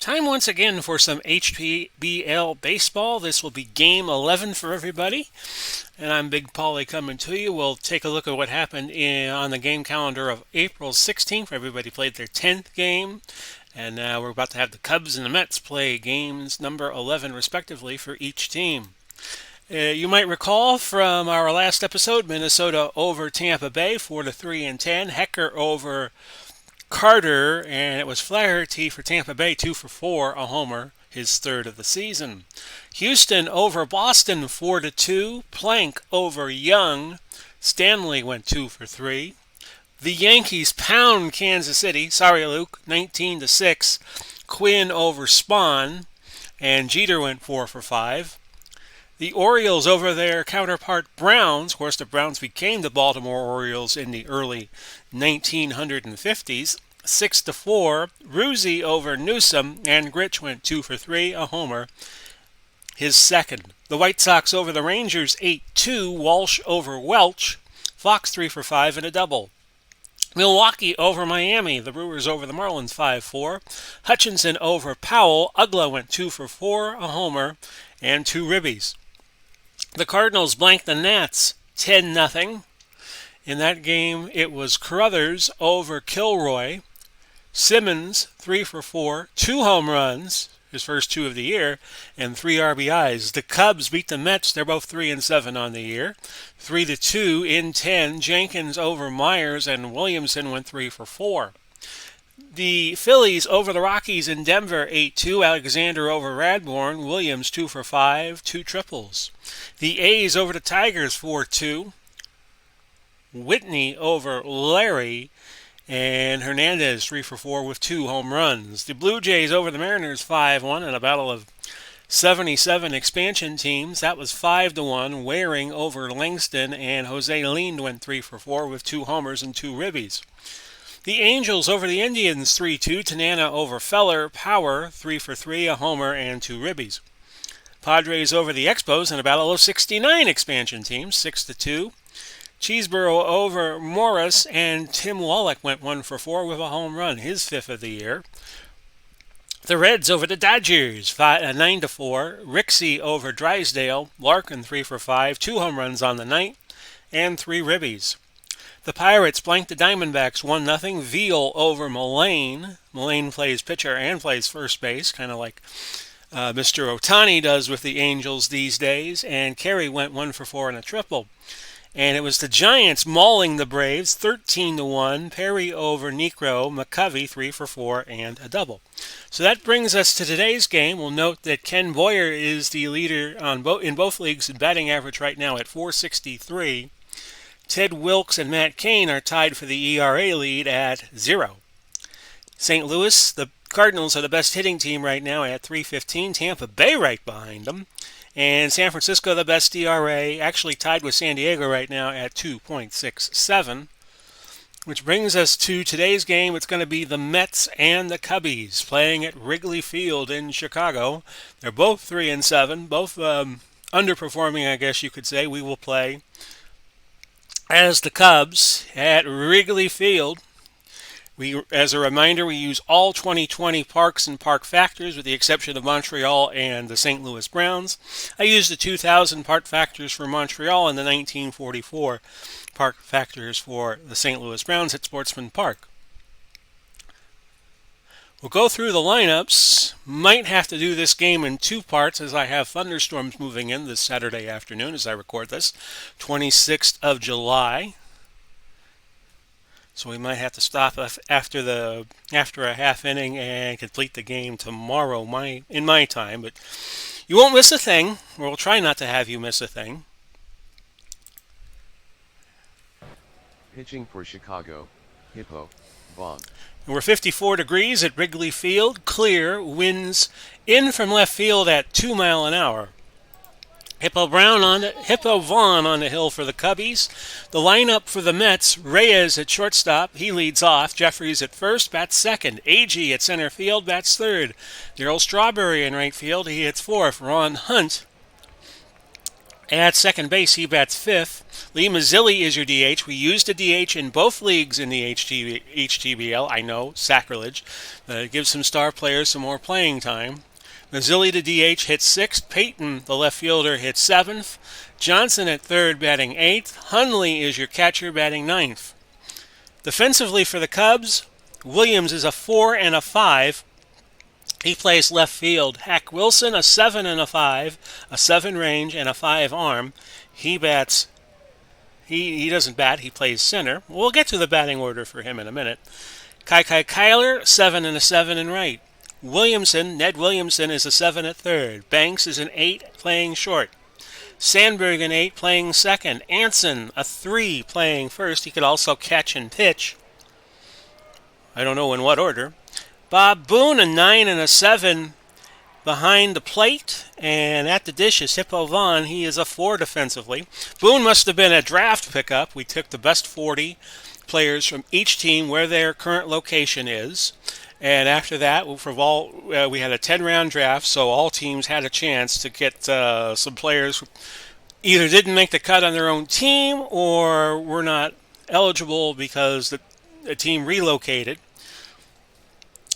Time once again for some HTBL baseball. This will be game 11 for everybody. And I'm Big Paulie coming to you. We'll take a look at what happened on the game calendar of April 16th. Everybody played their 10th game. And now we're about to have the Cubs and the Mets play games number 11 respectively for each team. You might recall from our last episode, Minnesota over Tampa Bay 4-3 and 10. Hecker over Carter, and it was Flaherty for Tampa Bay 2-for-4, a homer, his third of the season. Houston over Boston 4-2. Plank over Young. Stanley went 2-for-3. The Yankees pound Kansas City. Sorry, Luke, 19-6. Quinn over Spahn, and Jeter went 4-for-5. The Orioles over their counterpart Browns. Of course, the Browns became the Baltimore Orioles in the early 1950s. 6-4. Ruzzi over Newsom, and Grich went 2-for-3, a homer, his second. The White Sox over the Rangers 8-2. Walsh over Welch. Fox 3-for-5 and a double. Milwaukee over Miami. The Brewers over the Marlins 5-4. Hutchinson over Powell. Ugla went 2-for-4, a homer, and two ribbies. The Cardinals blanked the Nats 10-0. In that game, it was Carruthers over Kilroy. Simmons 3-for-4, 2 home runs, his first 2 of the year, and 3 RBIs. The Cubs beat the Mets. They're both 3-7 on the year. 3-2 in 10. Jenkins over Myers, and Williamson went 3-for-4. The Phillies over the Rockies in Denver 8-2. Alexander over Radbourn. Williams 2-for-5, 2 triples. The A's over the Tigers 4-2. Whitney over Larry, and Hernandez 3-for-4 with 2 home runs. The Blue Jays over the Mariners 5-1 in a battle of 77 expansion teams. That was 5-1. Waring over Langston, and Jose Lind went 3-for-4 with 2 homers and 2 ribbies. The Angels over the Indians 3-2. Tanana over Feller. Power 3-for-3, a homer, and 2 ribbies. Padres over the Expos in a battle of 69 expansion teams, 6-2. Cheeseboro over Morris, and Tim Wallach went 1-for-4 with a home run, his 5th of the year. The Reds over the Dodgers, 9-4. Rixey over Drysdale. Larkin 3-for-5, 2 home runs on the night, and 3 ribbies. The Pirates blanked the Diamondbacks 1-0. Veal over Mullane. Mullane plays pitcher and plays first base, kind of like Mr. Ohtani does with the Angels these days. And Carey went 1-for-4 in a triple. And it was the Giants mauling the Braves 13-1. Perry over Necro. McCovey 3-for-4 and a double. So that brings us to today's game. We'll note that Ken Boyer is the leader in both leagues in batting average right now at .463. Ted Wilkes and Matt Cain are tied for the ERA lead at 0. St. Louis, the Cardinals are the best hitting team right now at .315. Tampa Bay right behind them. And San Francisco, the best ERA, actually tied with San Diego right now at 2.67. Which brings us to today's game. It's going to be the Mets and the Cubbies playing at Wrigley Field in Chicago. They're both 3-7, both underperforming, I guess you could say. We will play as the Cubs at Wrigley Field. As a reminder, we use all 2020 parks and park factors with the exception of Montreal and the St. Louis Browns. I used the 2000 park factors for Montreal and the 1944 park factors for the St. Louis Browns at Sportsman Park. We'll go through the lineups. Might have to do this game in 2 parts as I have thunderstorms moving in this Saturday afternoon as I record this, 26th of July. So we might have to stop after a half inning and complete the game tomorrow in my time. But you won't miss a thing, or we'll try not to have you miss a thing. Pitching for Chicago, Hippo, Vaughn. We're 54 degrees at Wrigley Field. Clear, winds in from left field at 2 miles an hour. Hippo Vaughn on the hill for the Cubbies. The lineup for the Mets: Reyes at shortstop, he leads off. Jeffries at first, bats second. Agee at center field, bats third. Darryl Strawberry in right field, he hits fourth. Ron Hunt At second base, he bats fifth. Lee Mazzilli is your DH. We used a DH in both leagues in the HTBL. I know, sacrilege. It gives some star players some more playing time. Mazzilli, the DH, hits sixth. Payton, the left fielder, hits seventh. Johnson at third, batting eighth. Hundley is your catcher, batting ninth. Defensively for the Cubs, Williams is a 4 and a 5. He plays left field. Hack Wilson, a 7 and a 5, a 7 range and a 5 arm. He bats. He doesn't bat. He plays center. We'll get to the batting order for him in a minute. Kai Kyler, 7 and a 7 in right. Ned Williamson is a 7 at third. Banks is an 8 playing short. Sandberg an 8 playing second. Anson a 3 playing first. He could also catch and pitch. I don't know in what order. Bob Boone a 9 and a 7 behind the plate, and at the dish is Hippo Vaughn. He is a 4 defensively. Boone must have been a draft pickup. We took the best 40 players from each team where their current location is. And after that, we had a 10-round draft, so all teams had a chance to get some players who either didn't make the cut on their own team or were not eligible because the team relocated.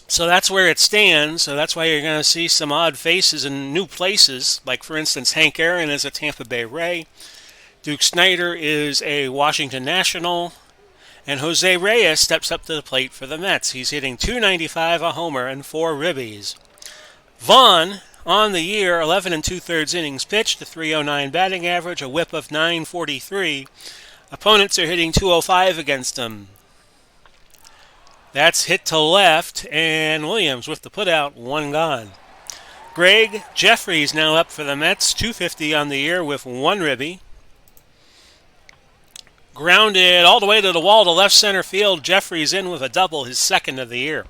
So that's where it stands. So that's why you're going to see some odd faces in new places. Like, for instance, Hank Aaron is a Tampa Bay Ray. Duke Snider is a Washington National. And Jose Reyes steps up to the plate for the Mets. He's hitting .295, a homer, and 4 ribbies. Vaughn, on the year, 11 and 2/3 innings pitched, a .309 batting average, a whip of .943. Opponents are hitting .205 against him. That's hit to left, and Williams with the putout, 1 gone. Greg Jeffries now up for the Mets, .250 on the year with 1 ribby. Grounded all the way to the wall to left center field. Jeffries in with a double, his 2nd of the year.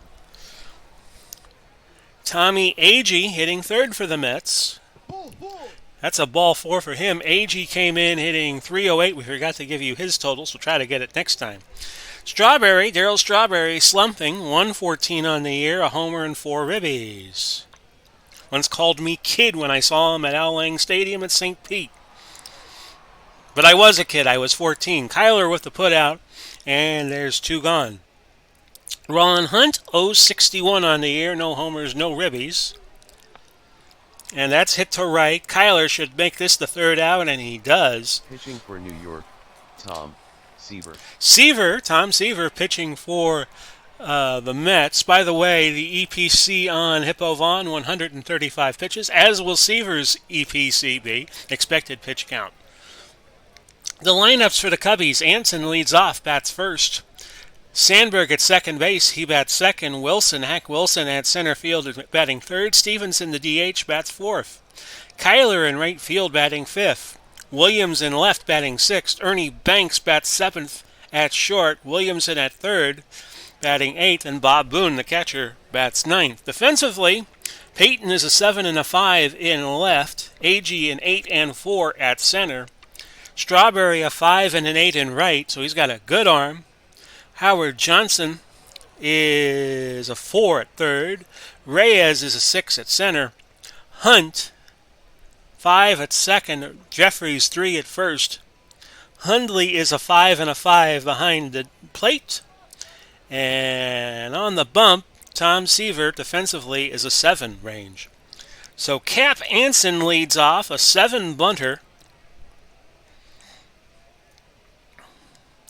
Tommy Agee hitting 3rd for the Mets. That's a ball 4 for him. Agee came in hitting .308. We forgot to give you his total, so try to get it next time. Darryl Strawberry slumping, 114 on the year, a homer and 4 ribbies. Once called me kid when I saw him at Al Lang Stadium at St. Pete. But I was a kid, I was 14. Kyler with the putout, and there's 2 gone. Ron Hunt, 061 on the year, no homers, no ribbies. And that's hit to right. Kyler should make this the 3rd out, and he does. Pitching for New York, Tom Seaver pitching for the Mets. By the way, the EPC on Hippo Vaughn, 135 pitches, as will Seaver's EPC be, expected pitch count. The lineups for the Cubbies, Anson leads off, bats first. Sandberg at second base, he bats second. Hack Wilson at center field, batting third. Stevenson, the DH, bats fourth. Kyler in right field, batting fifth. Williams in left, batting sixth. Ernie Banks bats seventh at short. Williamson at third, batting eighth. And Bob Boone, the catcher, bats ninth. Defensively, Payton is a 7 and a 5 in left. Agee an 8 and 4 at center. Strawberry a 5 and an 8 in right, so he's got a good arm. Howard Johnson is a 4 at third. Reyes is a 6 at center. Hunt, 5 at second. Jeffries, 3 at first. Hundley is a 5 and a 5 behind the plate. And on the bump, Tom Seaver defensively is a 7 range. So Cap Anson leads off, a 7 bunter.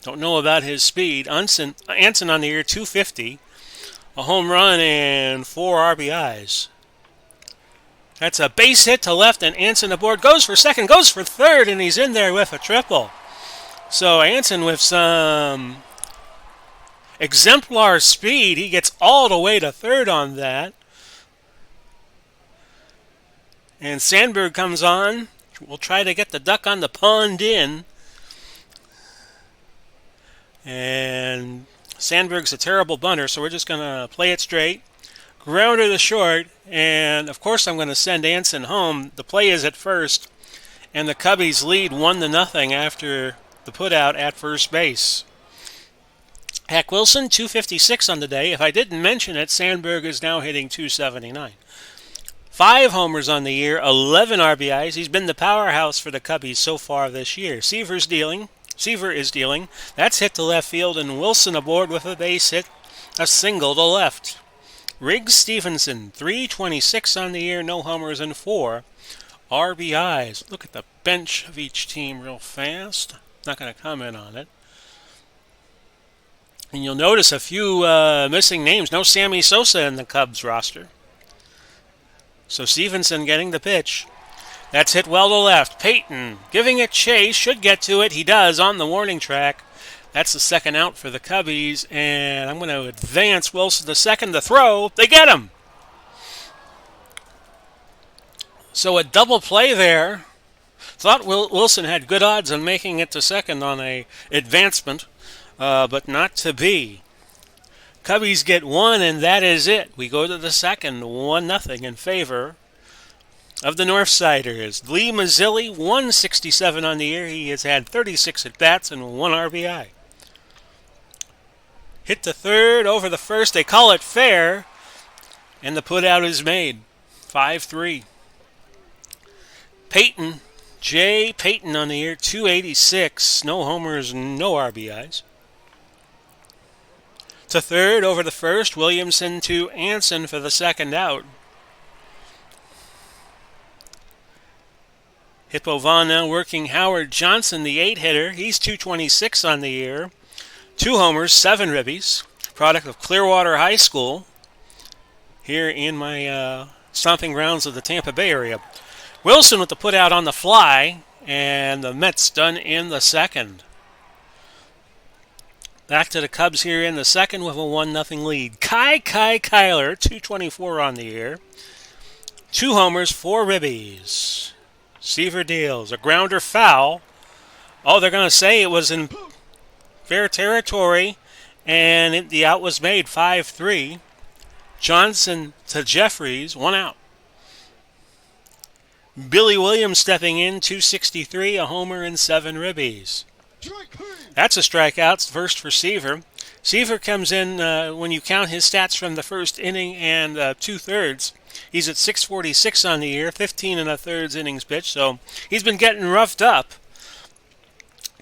Don't know about his speed. Anson on the year, 250. A home run and 4 RBIs. That's a base hit to left, and Anson aboard. Goes for second, goes for third, and he's in there with a triple. So Anson with some exemplar speed. He gets all the way to third on that. And Sandberg comes on. We'll try to get the duck on the pond in. And Sandberg's a terrible bunter, so we're just going to play it straight. Grounder to short, and of course I'm going to send Anson home. The play is at first, and the Cubbies lead 1-0 after the putout at first base. Hack Wilson, 256 on the day. If I didn't mention it, Sandberg is now hitting 279. 5 homers on the year, 11 RBIs. He's been the powerhouse for the Cubbies so far this year. Seaver is dealing. That's hit to left field, and Wilson aboard with a base hit, a single to left. Riggs Stevenson, 326 on the year, no homers and 4 RBIs. Look at the bench of each team real fast. Not going to comment on it. And you'll notice a few missing names. No Sammy Sosa in the Cubs roster. So Stevenson getting the pitch. That's hit well to left. Payton giving it chase. Should get to it. He does on the warning track. That's the second out for the Cubbies. And I'm going to advance Wilson to second to throw. They get him. So a double play there. Thought Wilson had good odds on making it to second on a advancement, but not to be. Cubbies get one, and that is it. We go to the second, 1-0 in favor of the Northsiders. Lee Mazzilli, 167 on the year. He has had 36 at-bats and 1 RBI. Hit to third, over the first. They call it fair, and the put-out is made. 5-3. Payton, Jay Payton on the year, 286. No homers, no RBIs. To third, over the first. Williamson to Anson for the second out. Hippo Vaughn now working Howard Johnson, the 8-hitter. He's 226 on the year. 2 homers, 7 ribbies. Product of Clearwater High School here in my stomping grounds of the Tampa Bay area. Wilson with the put out on the fly, and the Mets done in the second. Back to the Cubs here in the second with a 1-0 lead. Kai Kyler, 224 on the year. 2 homers, 4 ribbies. Seaver deals. A grounder foul. Oh, they're going to say it was in fair territory, and the out was made. 5-3. Johnson to Jeffries, 1 out. Billy Williams stepping in, 263, a homer and 7 ribbies. That's a strikeout, first for Seaver. Seaver comes in, when you count his stats from the first inning and 2/3, he's at 646 on the year, 15 1/3 innings pitched, so he's been getting roughed up.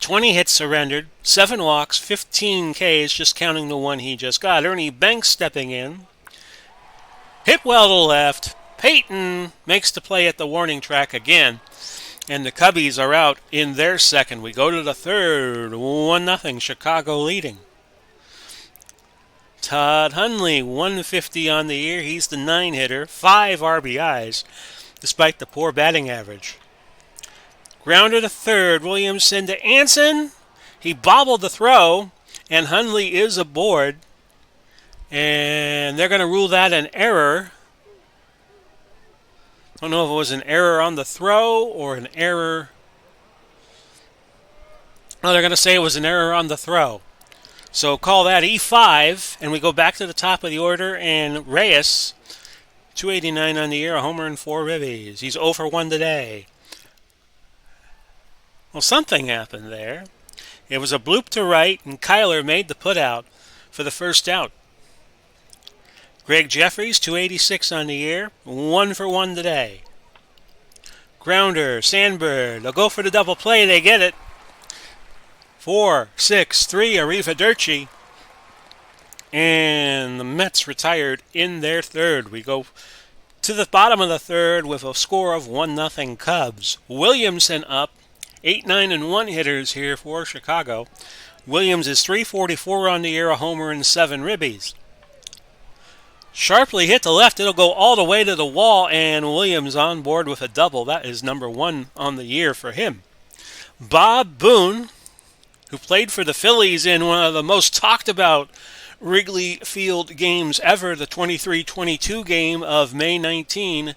20 hits surrendered, 7 walks, 15 Ks, just counting the one he just got. Ernie Banks stepping in. Hit well to left. Payton makes the play at the warning track again. And the Cubbies are out in their second. We go to the third. 1-0. Chicago leading. Todd Hundley, 150 on the year. He's the 9-hitter. 5 RBIs, despite the poor batting average. Grounder to third. Williamson to Anson. He bobbled the throw, and Hundley is aboard. And they're going to rule that an error. I don't know if it was an error on the throw or an error. No, they're going to say it was an error on the throw. So call that E5, and we go back to the top of the order, and Reyes, 289 on the year, a homer and 4 ribbies. He's 0 for 1 today. Well, something happened there. It was a bloop to right, and Kyler made the putout for the first out. Greg Jeffries, 286 on the year, 1 for 1 today. Grounder, Sandberg, they'll go for the double play, they get it. 4-6-3, Arrivederci. And the Mets retired in their third. We go to the bottom of the third with a score of 1-0 Cubs. Williamson up, 8-9 and 1 hitters here for Chicago. Williams is 344 on the year, a homer and 7 ribbies. Sharply hit to left. It'll go all the way to the wall, and Williams on board with a double. That is number 1 on the year for him. Bob Boone, who played for the Phillies in one of the most talked about Wrigley Field games ever, the 23-22 game of May 17,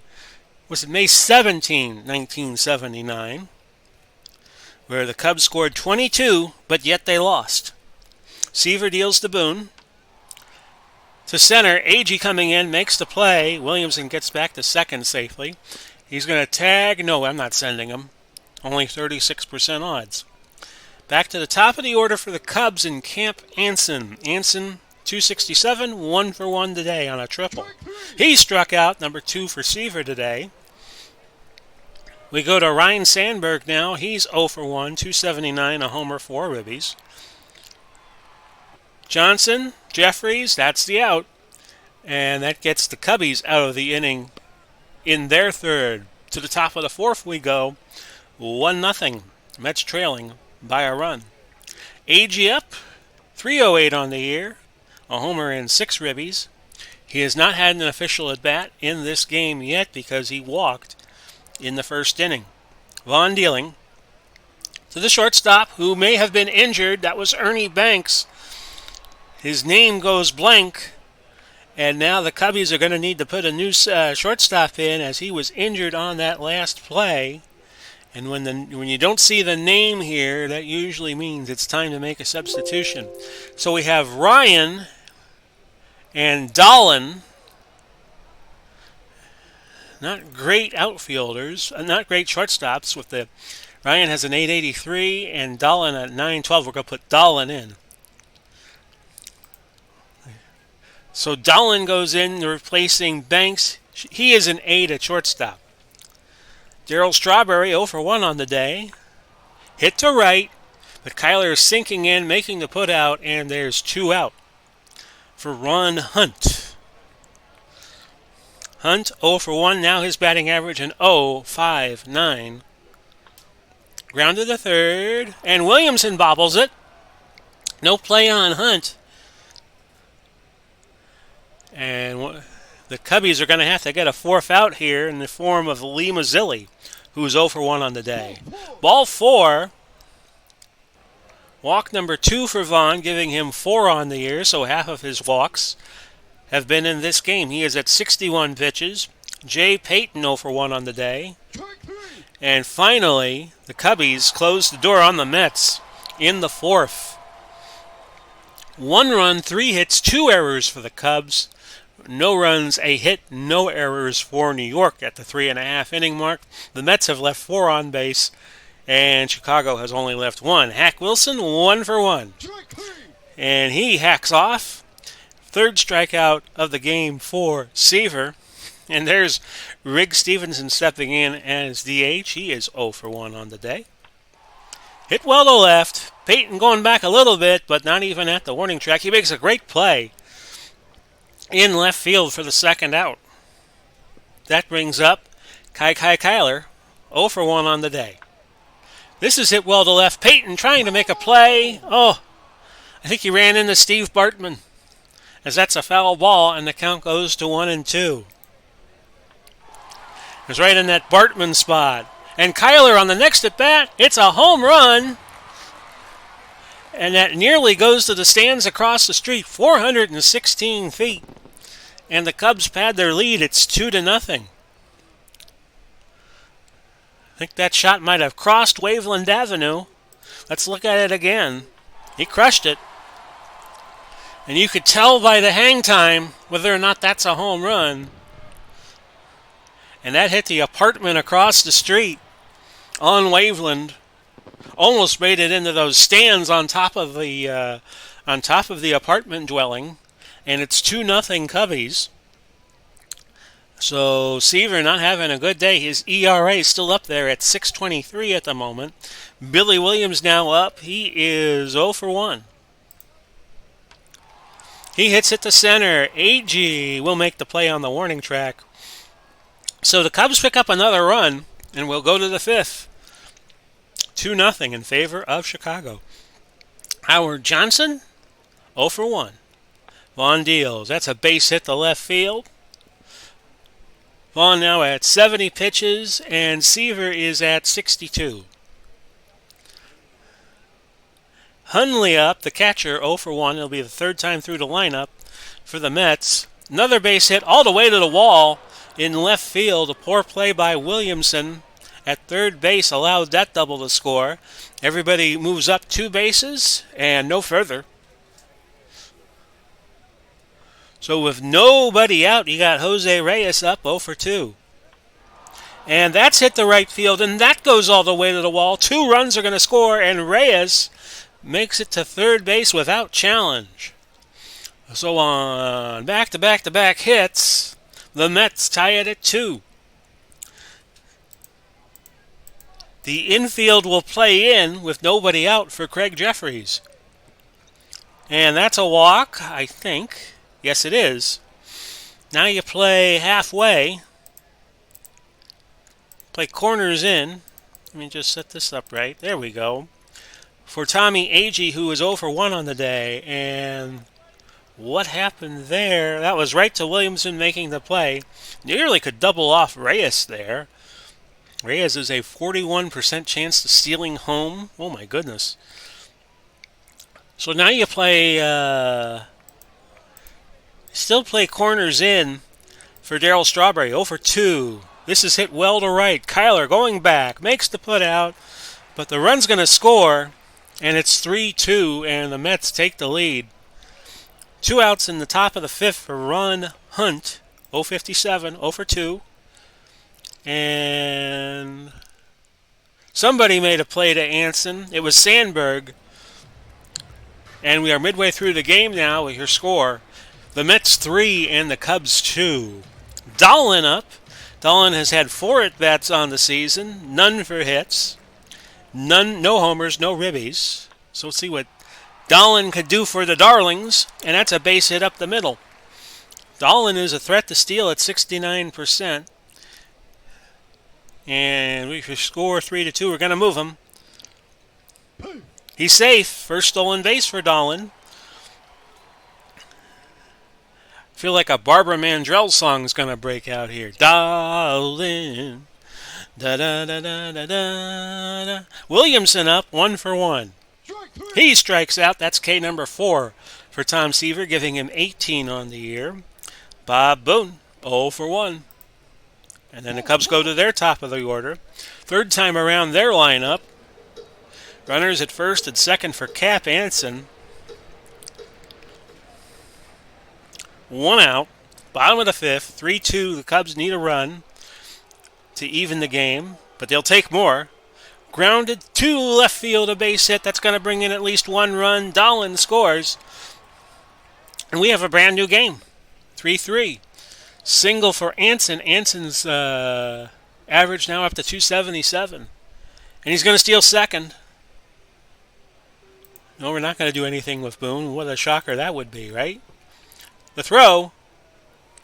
1979, where the Cubs scored 22, but yet they lost. Seaver deals to Boone. To center, Agee coming in, makes the play. Williamson gets back to second safely. He's going to tag. No, I'm not sending him. Only 36% odds. Back to the top of the order for the Cubs in Camp Anson. Anson, 267, 1 for 1 today on a triple. He struck out, number 2 for Seaver today. We go to Ryan Sandberg now. He's 0 for 1, 279, a homer, 4 ribbies. Johnson, Jeffries, that's the out. And that gets the Cubbies out of the inning in their third. To the top of the fourth we go, 1-0. Mets trailing by a run. Agee up, 308 on the year, a homer and 6 ribbies. He has not had an official at-bat in this game yet because he walked in the first inning. Vaughn dealing to the shortstop, who may have been injured. That was Ernie Banks. His name goes blank, and now the Cubbies are going to need to put a new shortstop in, as he was injured on that last play. And when you don't see the name here, that usually means it's time to make a substitution. So we have Ryan and Dolan. Not great outfielders, not great shortstops. Ryan has an 883 and Dolan at 912. We're going to put Dolan in. So Dolan goes in, replacing Banks. He is an 8 at shortstop. Darryl Strawberry 0 for 1 on the day. Hit to right, but Kyler is sinking in, making the put out, and there's 2 out for Ron Hunt. Hunt 0 for 1, now his batting average an 0.59. Ground to the third, and Williamson bobbles it. No play on Hunt. And the Cubbies are going to have to get a 4th out here in the form of Lee Mazzilli, who's 0 for 1 on the day. Ball 4. Walk number 2 for Vaughn, giving him 4 on the year, so half of his walks have been in this game. He is at 61 pitches. Jay Payton 0 for 1 on the day. And finally, the Cubbies close the door on the Mets in the 4th. 1 run, 3 hits, 2 errors for the Cubs. No runs, a hit, no errors for New York at the 3.5 inning mark. The Mets have left 4 on base, and Chicago has only left 1. Hack Wilson, 1 for 1. And he hacks off. 3rd strikeout of the game for Seaver. And there's Riggs Stevenson stepping in as DH. He is 0 for 1 on the day. Hit well to left. Payton going back a little bit, but not even at the warning track. He makes a great play in left field for the 2nd out. That brings up Kyler, 0 for 1 on the day. This is hit well to left. Payton trying to make a play. Oh, I think he ran into Steve Bartman, as that's a foul ball, and the count goes to 1-2. It was right in that Bartman spot. And Kyler on the next at bat, it's a home run. And that nearly goes to the stands across the street, 416 feet. And the Cubs pad their lead. It's 2-0. I think that shot might have crossed Waveland Avenue. Let's look at it again. He crushed it. And you could tell by the hang time whether or not that's a home run. And that hit the apartment across the street on Waveland. Almost made it into those stands on top of the apartment dwelling, and it's 2-0 Cubbies. So Seaver not having a good day. His ERA is still up there at 6.23 at the moment. Billy Williams now up. He is 0 for 1. He hits it to center. Agee will make the play on the warning track. So the Cubs pick up another run, and we'll go to the 5th. 2-0 in favor of Chicago. Howard Johnson, 0 for 1. Vaughn deals. That's a base hit to left field. Vaughn now at 70 pitches, and Seaver is at 62. Hundley up, the catcher, 0 for 1. It'll be the 3rd time through the lineup for the Mets. Another base hit all the way to the wall in left field. A poor play by Williamson at 3rd base allowed that double to score. Everybody moves up 2 bases and no further. So with nobody out, you got Jose Reyes up 0 for 2. And that's hit the right field, and that goes all the way to the wall. 2 runs are going to score, and Reyes makes it to 3rd base without challenge. So on back-to-back-to-back hits, the Mets tie it at 2. The infield will play in with nobody out for Craig Jeffries. And that's a walk, I think. Yes, it is. Now you play halfway. Play corners in. Let me just set this up right. There we go. For Tommy Agee, who is 0 for 1 on the day. And what happened there? That was right to Williamson making the play. Nearly could double off Reyes there. Reyes is a 41% chance to stealing home. Oh my goodness. So now you play, still play corners in for Darryl Strawberry. 0 for 2. This is hit well to right. Kyler going back, makes the put out, but the run's going to score, and it's 3-2, and the Mets take the lead. 2 outs in the top of the 5th for Ron Hunt. 0-57, 0 for 2. And somebody made a play to Anson. It was Sandberg. And we are midway through the game now with your score. The Mets 3 and the Cubs 2. Dolan up. Dolan has had 4 at-bats on the season. None for hits. No homers, no ribbies. So let's see what Dolan could do for the Darlings. And that's a base hit up the middle. Dolan is a threat to steal at 69%. And we score 3-2. We're going to move him. He's safe. First stolen base for Dolan. I feel like a Barbara Mandrell song is going to break out here. Dolan. Da da da da da da. Williamson up 1 for 1. He strikes out. That's K number 4 for Tom Seaver, giving him 18 on the year. Bob Boone 0 for 1. And then the Cubs go to their top of the order. Third time around their lineup. Runners at first and second for Cap Anson. 1 out. Bottom of the 5th. 3-2. The Cubs need a run to even the game, but they'll take more. Grounded to left field, a base hit. That's going to bring in at least 1 run. Dolan scores. And we have a brand new game. 3-3. Single for Anson. Anson's average now up to 277. And he's going to steal second. No, we're not going to do anything with Boone. What a shocker that would be, right? The throw.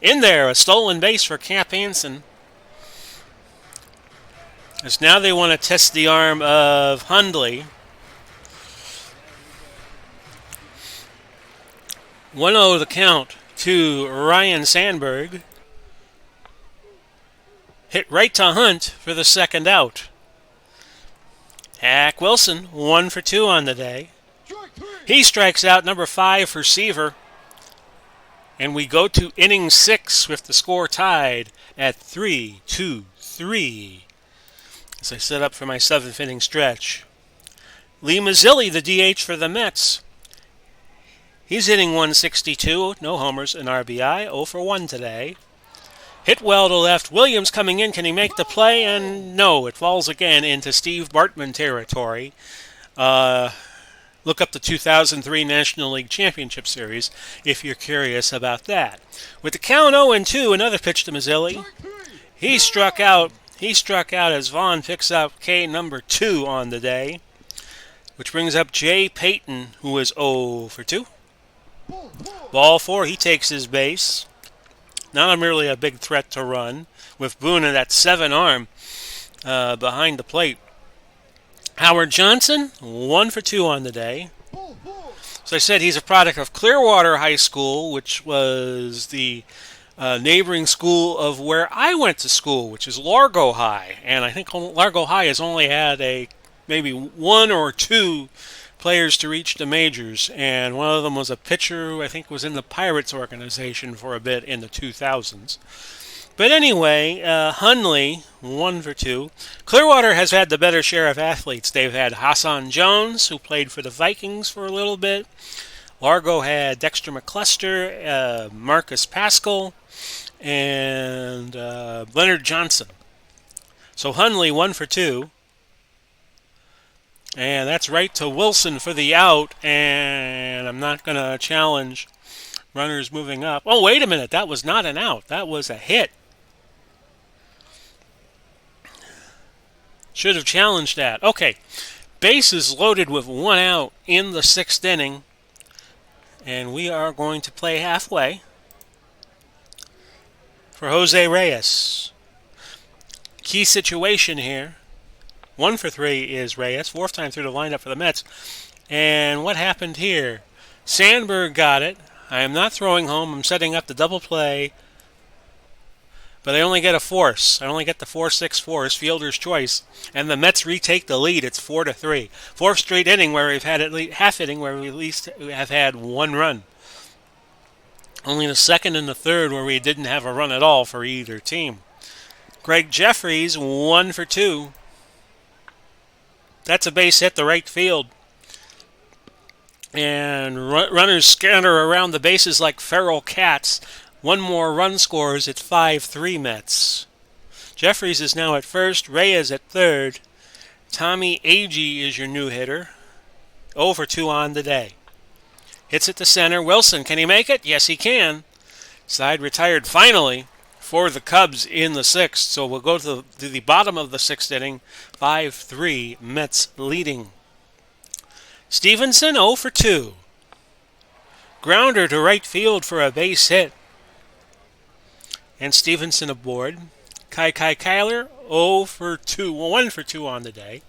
In there, a stolen base for Cap Anson. As now they want to test the arm of Hundley. 1-0 the count to Ryan Sandberg. Hit right to Hunt for the second out. Hack Wilson, 1 for 2 on the day. He strikes out number 5 for Seaver. And we go to inning 6 with the score tied at 3-2-3. As I set up for my 7th inning stretch. Lee Mazzilli, the DH for the Mets. He's hitting 162, no homers, an RBI, 0 for 1 today. Hit well to left. Williams coming in. Can he make the play? And no, it falls again into Steve Bartman territory. Look up the 2003 National League Championship Series if you're curious about that. With the count 0-2, another pitch to Mazzilli. He struck out. As Vaughn picks up K number 2 on the day, which brings up Jay Payton, who is 0 for 2. Ball 4, he takes his base. Not merely a big threat to run, with Boone and that 7 arm behind the plate. Howard Johnson, 1 for 2 on the day. As I said, he's a product of Clearwater High School, which was the neighboring school of where I went to school, which is Largo High. And I think Largo High has only had maybe 1 or 2 players to reach the majors, and one of them was a pitcher who I think was in the Pirates organization for a bit in the 2000s. But anyway, Hundley, 1 for 2. Clearwater has had the better share of athletes. They've had Hassan Jones, who played for the Vikings for a little bit. Largo had Dexter McCluster, Marcus Pascal, and Leonard Johnson. So Hundley, 1 for 2. And that's right to Wilson for the out, and I'm not going to challenge Runners moving up. Oh, wait a minute. That was not an out. That was a hit. Should have challenged that. Okay. Bases loaded with one out in the sixth inning. And we are going to play halfway for Jose Reyes. Key situation here. 1 for 3 is Reyes. Fourth time through the lineup for the Mets. And what happened here? Sandberg got it. I am not throwing home. I'm setting up the double play. But I only get a force. I only get the 4-6 force, fielder's choice. And the Mets retake the lead. It's 4-3. Fourth straight inning where we've had at least half inning where we at least have had one run. Only the second and the third where we didn't have a run at all for either team. Greg Jeffries, 1 for 2. That's a base hit to right field. And runners scatter around the bases like feral cats. One more run scores. It's 5-3 Mets. Jeffries is now at first. Reyes at third. Tommy Agee is your new hitter. 0 for 2 on the day. Hits it to center. Wilson, can he make it? Yes, he can. Side retired finally for the Cubs in the sixth. So we'll go to the bottom of the sixth inning. 5-3 Mets leading. Stevenson 0 for 2. Grounder to right field for a base hit. And Stevenson aboard. Kyler 0 for 2. 1 for 2 on the day.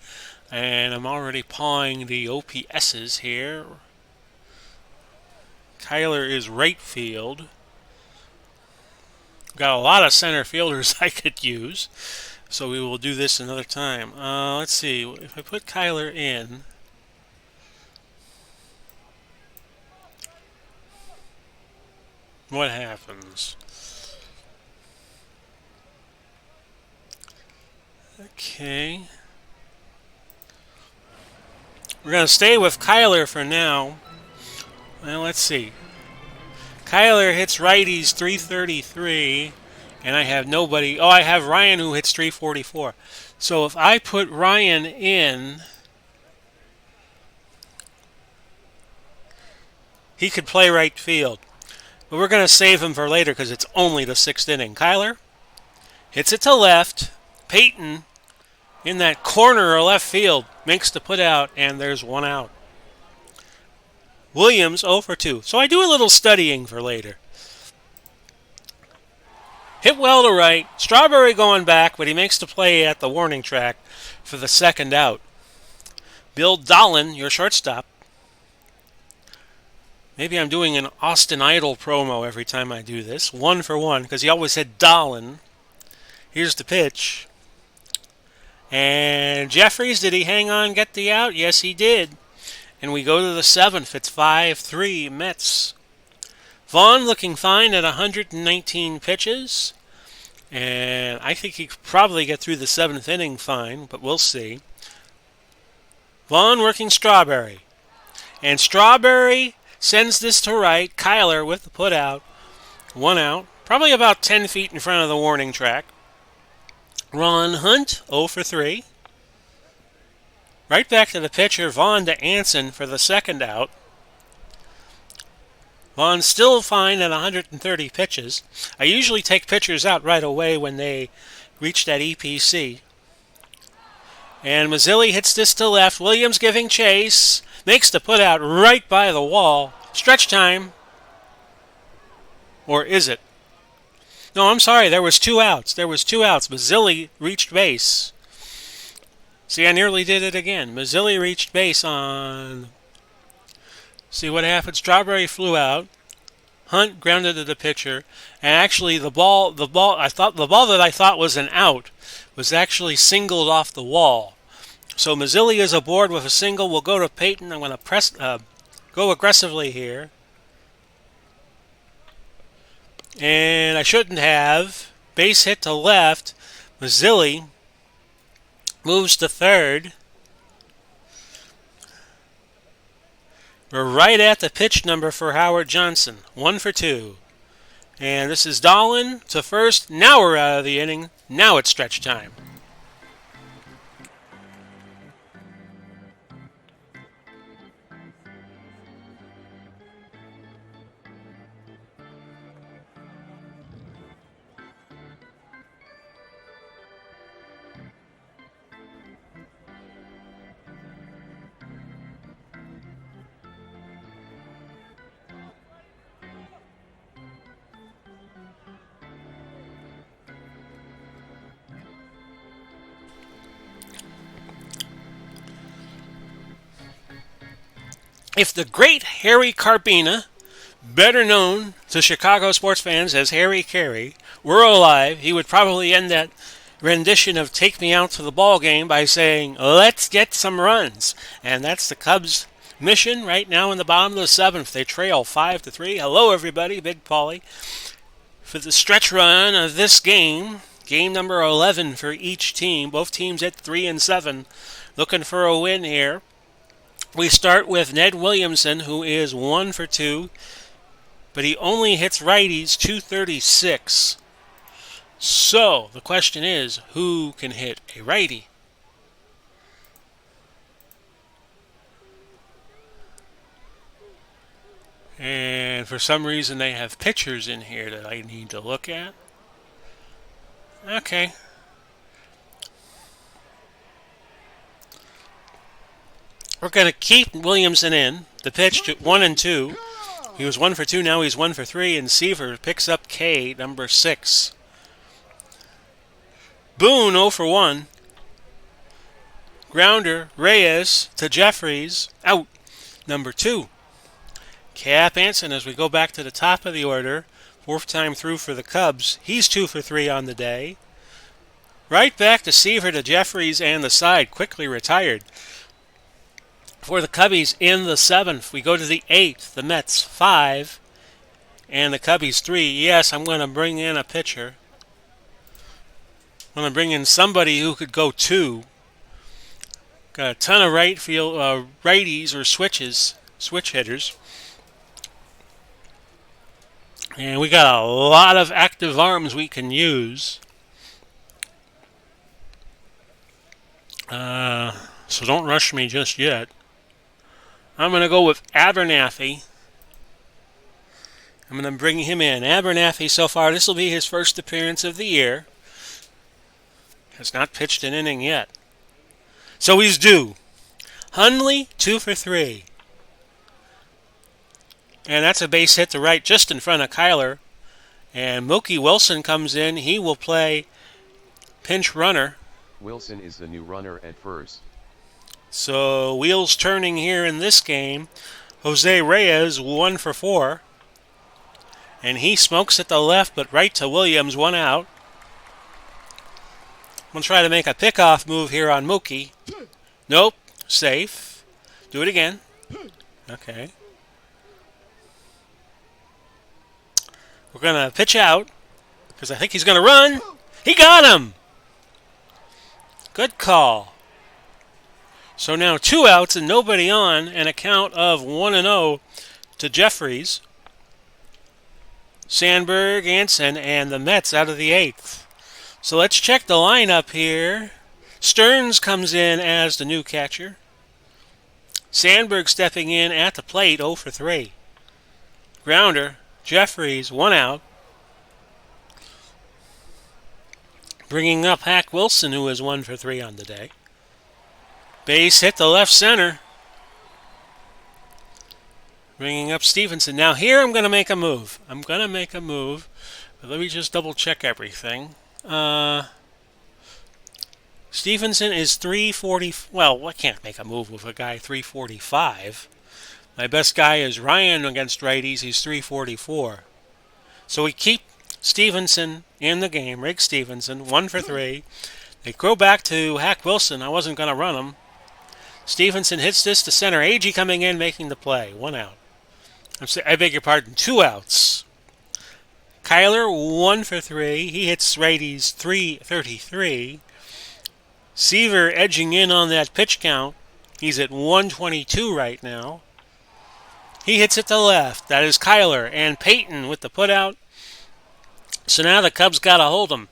And I'm already pawing the OPSs here. Kyler is right field. Got a lot of center fielders I could use. So we will do this another time. Let's see. If I put Kyler in... what happens? Okay. We're going to stay with Kyler for now. Well, let's see. Kyler hits righties 333, and I have nobody. Oh, I have Ryan who hits 344. So if I put Ryan in, he could play right field. But we're going to save him for later because it's only the sixth inning. Kyler hits it to left. Peyton in that corner of left field makes the put out, and there's one out. Williams 0 for 2. So I do a little studying for later. Hit well to right. Strawberry going back, but he makes the play at the warning track for the second out. Bill Dolan, your shortstop. Maybe I'm doing an Austin Idol promo every time I do this. 1 for 1, because he always said Dolan. Here's the pitch. And Jeffries, did he hang on, get the out? Yes, he did. And we go to the seventh. It's 5-3 Mets. Vaughn looking fine at 119 pitches. And I think he could probably get through the seventh inning fine, but we'll see. Vaughn working Strawberry. And Strawberry sends this to right. Kyler with the put out. One out. Probably about 10 feet in front of the warning track. Ron Hunt, 0 for 3. Right back to the pitcher, Vaughn to Anson for the second out. Vaughn still fine at 130 pitches. I usually take pitchers out right away when they reach that EPC. And Mazzilli hits this to left. Williams giving chase. Makes the put out right by the wall. Stretch time. Or is it? No, I'm sorry. There was 2 outs. Mazzilli reached base. See, I nearly did it again. Mazzilli reached base on... See what happened? Strawberry flew out. Hunt grounded to the pitcher. And actually, the ball that I thought was an out was actually singled off the wall. So Mazzilli is aboard with a single. We'll go to Peyton. I'm going to go aggressively here. And I shouldn't have. Base hit to left. Mazzilli moves to third. We're right at the pitch number for Howard Johnson. 1 for 2. And this is Dolan to first. Now we're out of the inning. Now it's stretch time. If the great Harry Carpina, better known to Chicago sports fans as Harry Carey, were alive, he would probably end that rendition of Take Me Out to the Ball Game by saying, let's get some runs. And that's the Cubs' mission right now in the bottom of the seventh. They trail 5-3. Hello, everybody. Big Paulie. For the stretch run of this game, game number 11 for each team. Both teams at 3-7, looking for a win here. We start with Ned Williamson, who is 1 for 2, but he only hits righties 236. So the question is, who can hit a righty? And for some reason they have pictures in here that I need to look at. Okay. We're going to keep Williamson in. The pitch to 1 and 2. He was 1 for 2, now he's 1 for 3, and Seaver picks up K, number 6. Boone 0 for 1. Grounder, Reyes to Jeffries, out, number 2. Cap Anson, as we go back to the top of the order, 4th time through for the Cubs. He's 2 for 3 on the day. Right back to Seaver to Jeffries and the side, quickly retired. For the Cubbies in the 7th, we go to the 8th, the Mets 5, and the Cubbies 3. Yes, I'm going to bring in a pitcher. I'm going to bring in somebody who could go 2. Got a ton of right field righties or switch hitters. And we got a lot of active arms we can use. So don't rush me just yet. I'm going to go with Abernathy. I'm going to bring him in. Abernathy, so far, this will be his first appearance of the year. Has not pitched an inning yet. So he's due. Hundley, 2 for 3. And that's a base hit to right just in front of Kyler. And Mookie Wilson comes in. He will play pinch runner. Wilson is the new runner at first. So wheels turning here in this game. Jose Reyes 1 for 4. And he smokes at the left, but right to Williams, 1 out. I'm going to try to make a pickoff move here on Mookie. Nope, safe. Do it again. Okay. We're going to pitch out because I think he's going to run. He got him. Good call. So now 2 outs and nobody on, and a count of 1-0 to Jeffries. Sandberg, Anson, and the Mets out of the 8th. So let's check the lineup here. Stearns comes in as the new catcher. Sandberg stepping in at the plate, 0 for 3. Grounder, Jeffries, 1 out. Bringing up Hack Wilson, who is 1 for 3 on the day. Base hit to left center. Bringing up Stevenson. Now here I'm going to make a move. But let me just double check everything. Stevenson is 340. Well, I can't make a move with a guy 345. My best guy is Ryan against righties. He's 344. So we keep Stevenson in the game. Rick Stevenson, 1 for 3. They go back to Hack Wilson. I wasn't going to run him. Stevenson hits this to center. Agee coming in, making the play. 1 out. I beg your pardon, 2 outs. Kyler, 1 for 3. He hits righties 333. Seaver edging in on that pitch count. He's at 122 right now. He hits it to left. That is Kyler. And Peyton with the putout. So now the Cubs got to hold him.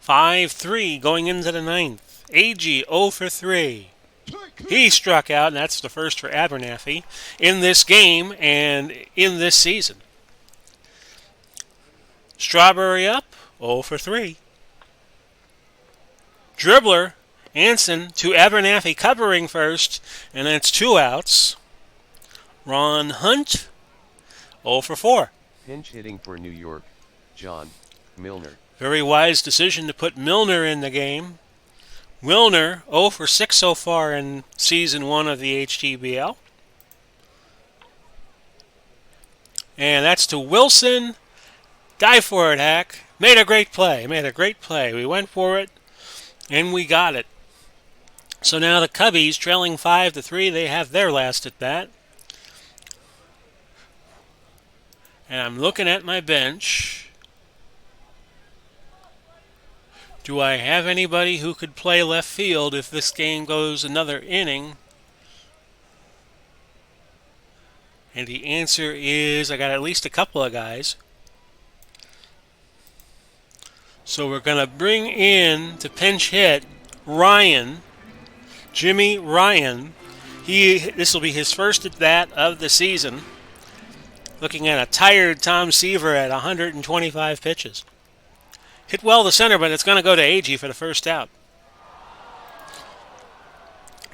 5-3 going into the 9th. Agee 0 for 3. He struck out, and that's the first for Abernathy in this game and in this season. Strawberry up, 0 for 3. Dribbler, Anson to Abernathy covering first, and that's 2 outs. Ron Hunt, 0 for 4. Pinch hitting for New York, John Milner. Very wise decision to put Milner in the game. Wilner, 0 for 6 so far in Season 1 of the HTBL. And that's to Wilson. Dive for it, Hack. Made a great play. We went for it, and we got it. So now the Cubbies, trailing 5-3, they have their last at bat. And I'm looking at my bench. Do I have anybody who could play left field if this game goes another inning? And the answer is I got at least a couple of guys. So we're going to bring in to pinch hit Ryan, Jimmy Ryan. This will be his first at bat of the season. Looking at a tired Tom Seaver at 125 pitches. Hit well to center, but it's going to go to Agee for the first out.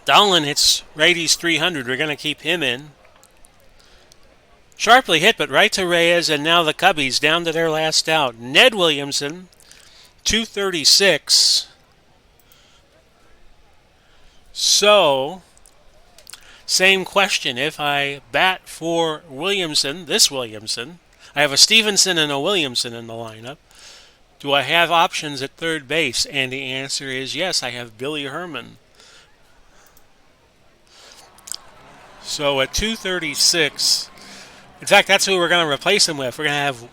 Donlin hits righties 300. We're going to keep him in. Sharply hit, but right to Reyes, and now the Cubbies down to their last out. Ned Williamson, 236. So, same question. If I bat for Williamson, I have a Stevenson and a Williamson in the lineup. Do I have options at third base? And the answer is yes, I have Billy Herman. So at 236, in fact, that's who we're going to replace him with. We're going to have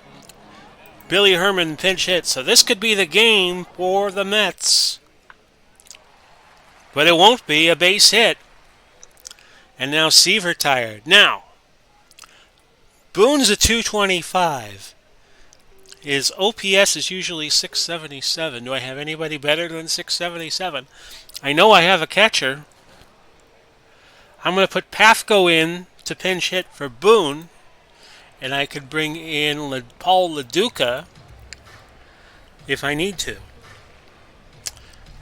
Billy Herman pinch hit. So this could be the game for the Mets. But it won't be a base hit. And now Seaver tired. Now, Boone's a 225. His OPS is usually 677. Do I have anybody better than 677? I know I have a catcher. I'm going to put Pafko in to pinch hit for Boone. And I could bring in Paul LaDuca if I need to.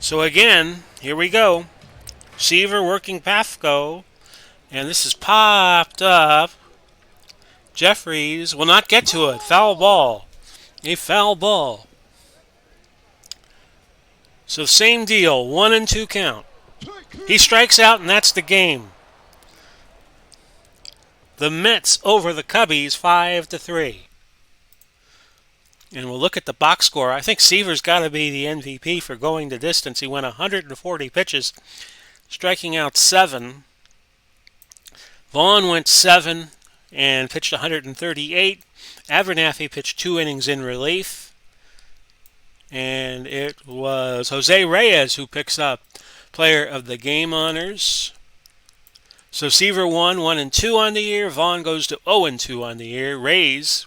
So again, here we go. Seaver working Pafko. And this is popped up. Jeffries will not get to it. Foul ball. A foul ball. So same deal. 1-2 count. He strikes out, and that's the game. The Mets over the Cubbies 5-3. And we'll look at the box score. I think Seaver's got to be the MVP for going the distance. He went 140 pitches, striking out 7. Vaughn went 7 and pitched 138. Abernathy pitched 2 innings in relief. And it was Jose Reyes who picks up Player of the Game honors. So Seaver won 1-2 on the year. Vaughn goes to 0-2 on the year. Reyes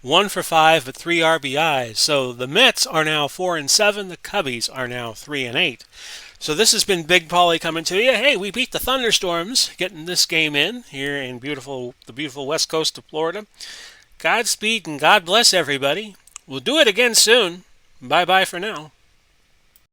1 for 5 but 3 RBIs. So the Mets are now 4-7. The Cubbies are now 3-8. So this has been Big Paulie coming to you. Hey, we beat the Thunderstorms, getting this game in here in the beautiful west coast of Florida. Godspeed and God bless everybody. We'll do it again soon. Bye-bye for now.